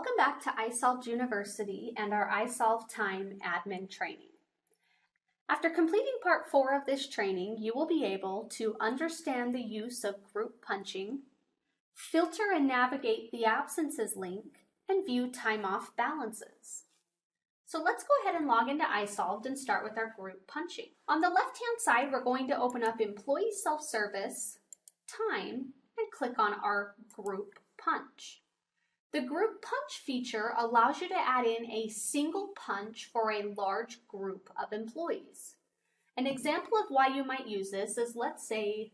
Welcome back to iSolved University and our iSolved Time admin training. After completing part 4 of this training, you will be able to understand the use of group punching, filter and navigate the absences link, and view time off balances. So let's go ahead and log into iSolved and start with our group punching. On the left-hand side, we're going to open up Employee Self-Service, Time, and click on our group punch. The group punch feature allows you to add in a single punch for a large group of employees. An example of why you might use this is, let's say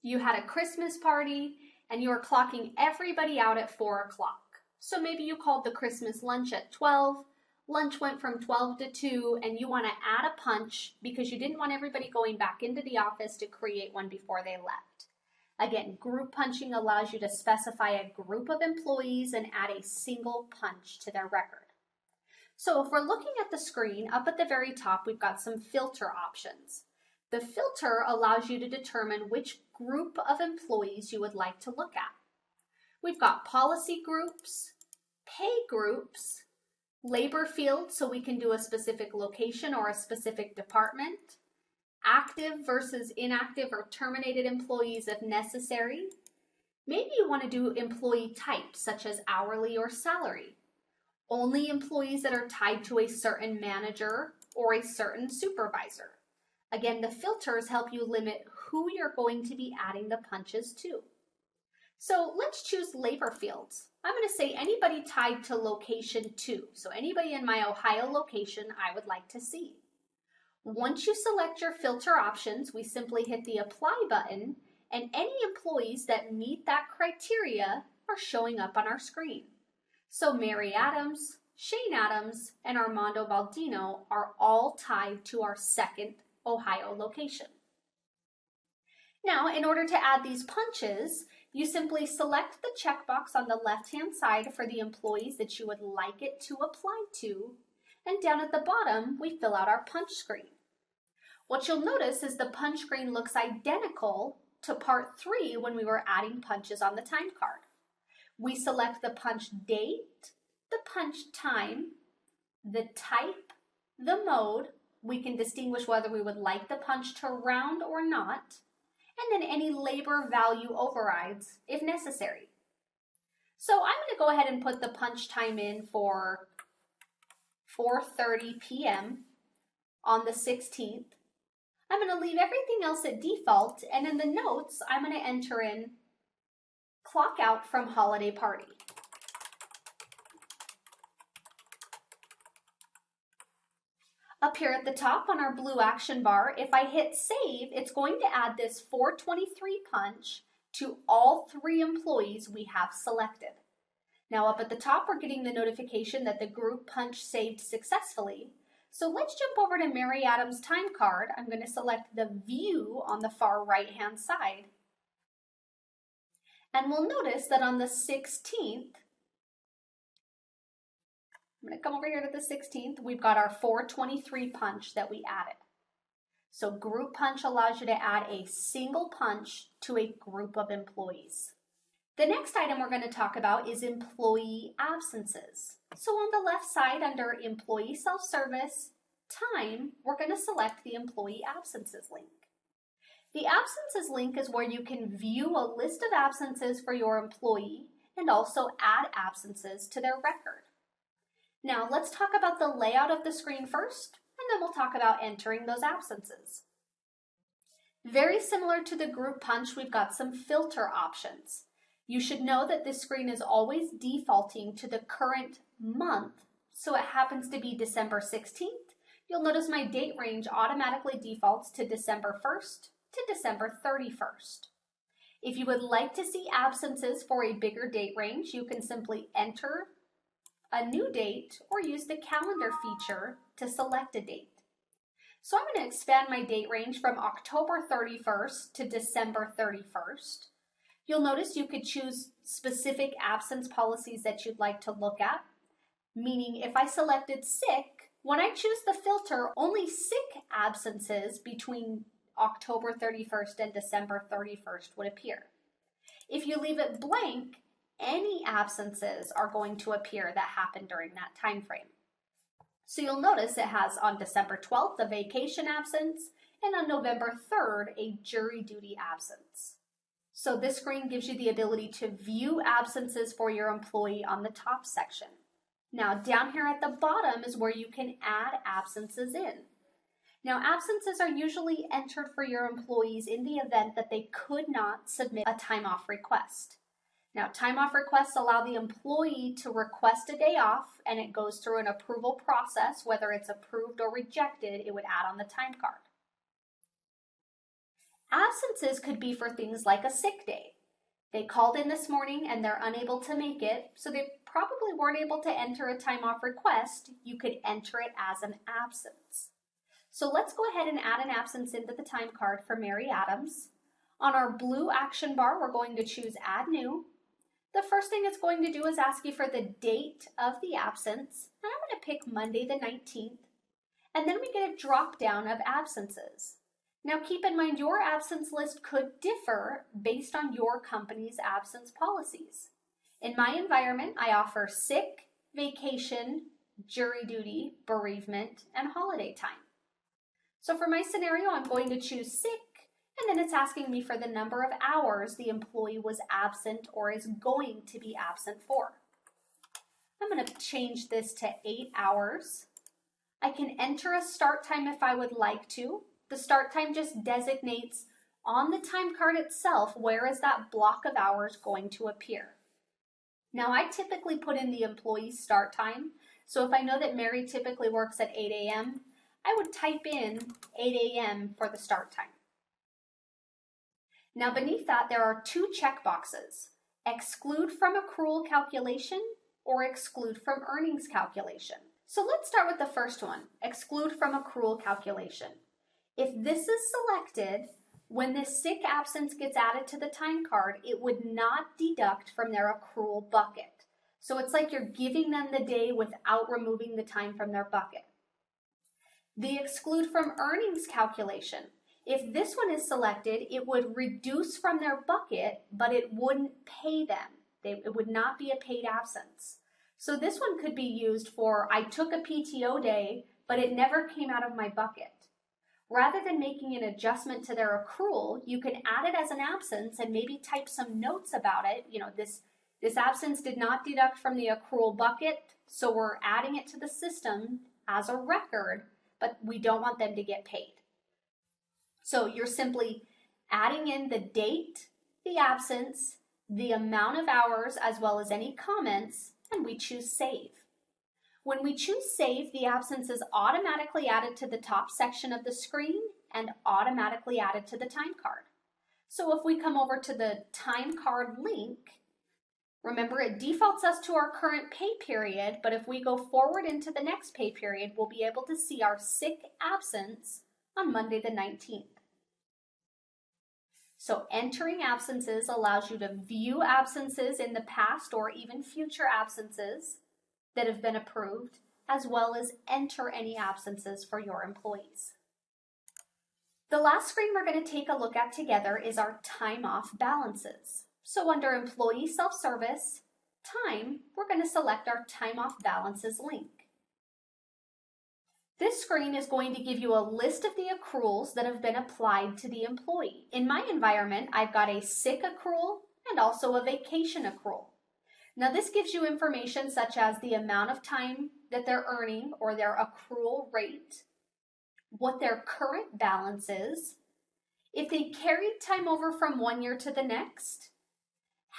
you had a Christmas party and you are clocking everybody out at 4 o'clock. So maybe you called the Christmas lunch at 12, lunch went from 12 to 2, and you want to add a punch because you didn't want everybody going back into the office to create one before they left. Again, group punching allows you to specify a group of employees and add a single punch to their record. So if we're looking at the screen, up at the very top, we've got some filter options. The filter allows you to determine which group of employees you would like to look at. We've got policy groups, pay groups, labor field, so we can do a specific location or a specific department, active versus inactive or terminated employees if necessary. Maybe you want to do employee types such as hourly or salary. Only employees that are tied to a certain manager or a certain supervisor. Again, the filters help you limit who you're going to be adding the punches to. So let's choose labor fields. I'm going to say anybody tied to location 2. So anybody in my Ohio location I would like to see. Once you select your filter options, we simply hit the apply button, and any employees that meet that criteria are showing up on our screen. So Mary Adams, Shane Adams, and Armando Baldino are all tied to our second Ohio location. Now, in order to add these punches, you simply select the checkbox on the left-hand side for the employees that you would like it to apply to, and down at the bottom, we fill out our punch screen. What you'll notice is the punch screen looks identical to part 3 when we were adding punches on the time card. We select the punch date, the punch time, the type, the mode. We can distinguish whether we would like the punch to round or not, and then any labor value overrides if necessary. So I'm going to go ahead and put the punch time in for 4:30 p.m. on the 16th. I'm going to leave everything else at default, and in the notes, I'm going to enter in clock out from holiday party. Up here at the top on our blue action bar, if I hit save, it's going to add this 423 punch to all 3 employees we have selected. Now up at the top, we're getting the notification that the group punch saved successfully. So let's jump over to Mary Adams' time card. I'm going to select the view on the far right-hand side. And we'll notice that on the 16th, I'm going to come over here to the 16th, we've got our 423 punch that we added. So group punch allows you to add a single punch to a group of employees. The next item we're going to talk about is employee absences. So on the left side under Employee Self-Service, Time, we're going to select the Employee Absences link. The Absences link is where you can view a list of absences for your employee and also add absences to their record. Now let's talk about the layout of the screen first, and then we'll talk about entering those absences. Very similar to the group punch, we've got some filter options. You should know that this screen is always defaulting to the current month, so it happens to be December 16th. You'll notice my date range automatically defaults to December 1st to December 31st. If you would like to see absences for a bigger date range, you can simply enter a new date or use the calendar feature to select a date. So I'm going to expand my date range from October 31st to December 31st. You'll notice you could choose specific absence policies that you'd like to look at, meaning if I selected sick, when I choose the filter, only sick absences between October 31st and December 31st would appear. If you leave it blank, any absences are going to appear that happened during that time frame. So you'll notice it has on December 12th a vacation absence and on November 3rd a jury duty absence. So this screen gives you the ability to view absences for your employee on the top section. Now down here at the bottom is where you can add absences in. Now absences are usually entered for your employees in the event that they could not submit a time off request. Now, time off requests allow the employee to request a day off, and it goes through an approval process. Whether it's approved or rejected, it would add on the time card. Absences could be for things like a sick day. They called in this morning and they're unable to make it, so they probably weren't able to enter a time off request. You could enter it as an absence. So let's go ahead and add an absence into the time card for Mary Adams. On our blue action bar, we're going to choose Add New. The first thing it's going to do is ask you for the date of the absence, and I'm going to pick Monday the 19th, and then we get a drop down of absences. Now keep in mind your absence list could differ based on your company's absence policies. In my environment, I offer sick, vacation, jury duty, bereavement, and holiday time. So for my scenario, I'm going to choose sick, and then it's asking me for the number of hours the employee was absent or is going to be absent for. I'm going to change this to 8 hours. I can enter a start time if I would like to. The start time just designates on the time card itself where is that block of hours going to appear. Now I typically put in the employee's start time, so if I know that Mary typically works at 8 a.m., I would type in 8 a.m. for the start time. Now beneath that, there are 2 check boxes: exclude from accrual calculation or exclude from earnings calculation. So let's start with the first one, exclude from accrual calculation. If this is selected, when this sick absence gets added to the time card, it would not deduct from their accrual bucket. So it's like you're giving them the day without removing the time from their bucket. The exclude from earnings calculation. If this one is selected, it would reduce from their bucket, but it wouldn't pay them. It would not be a paid absence. So this one could be used for, I took a PTO day, but it never came out of my bucket. Rather than making an adjustment to their accrual, you can add it as an absence and maybe type some notes about it. You know, this absence did not deduct from the accrual bucket, so we're adding it to the system as a record, but we don't want them to get paid. So you're simply adding in the date, the absence, the amount of hours, as well as any comments, and we choose Save. When we choose Save, the absence is automatically added to the top section of the screen and automatically added to the time card. So if we come over to the time card link, remember it defaults us to our current pay period, but if we go forward into the next pay period, we'll be able to see our sick absence on Monday the 19th. So entering absences allows you to view absences in the past or even future absences that have been approved, as well as enter any absences for your employees. The last screen we're going to take a look at together is our time off balances. So under Employee Self-Service, Time, we're going to select our Time Off Balances link. This screen is going to give you a list of the accruals that have been applied to the employee. In my environment, I've got a sick accrual and also a vacation accrual. Now this gives you information such as the amount of time that they're earning or their accrual rate, what their current balance is, if they carried time over from one year to the next,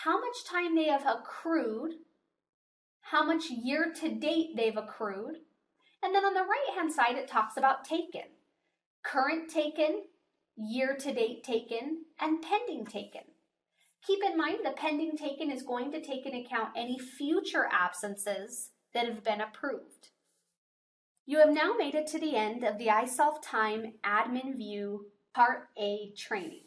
how much time they have accrued, how much year to date they've accrued, and then on the right-hand side, it talks about taken. Current taken, year-to-date taken, and pending taken. Keep in mind the pending taken is going to take into account any future absences that have been approved. You have now made it to the end of the iSolve Time Admin View Part A training.